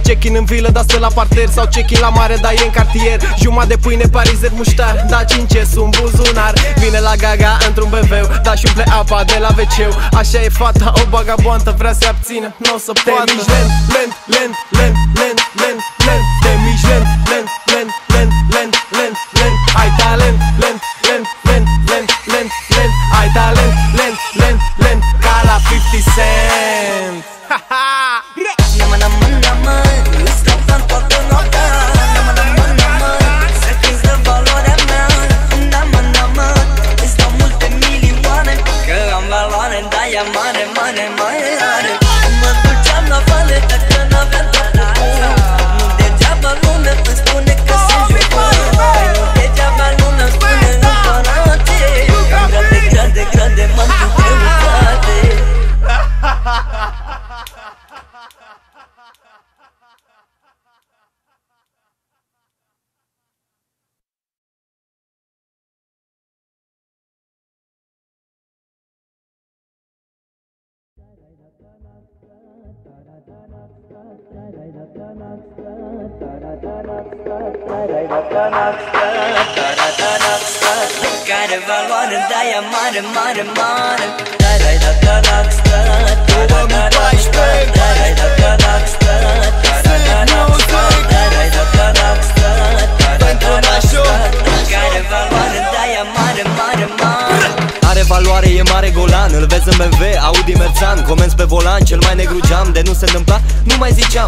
Check-in în vilă, dar stă la parter. Sau check-in la mare, dar e în cartier. Jumătate de pâine, parizer, muștar. Da 5 un buzunar. Vine la Gaga într-un BMW, da și umple apa de la WC-ul. Așa e fata, o bagaboantă, vrea să abțină, n-o să poată. Te miști lent, lent, lent, lent, lent, lent, lent. Te miști lent, lent, lent, lent, lent, lent, lent. Ai talent, lent, lent, lent, lent, lent, lent. Ai talent, lent, lent, lent, ca la 50 Cent. Ha ha! Mare, mare, mare, mare. Mă duceam la vale dacă n-aveam topul. Nu degeaba lumea îmi spune că sunt jupăr. Nu degeaba lumea îmi spune împărate. Grade, grade, grade, m-am cu greutate. Care valoare, da, e mare, mare, mare. Are valoare, e mare golan. Îl vezi în BMW, Audi Merzan. Comenzi pe volan, cel mai negru geam. De nu se întâmpla, nu mai ziceam.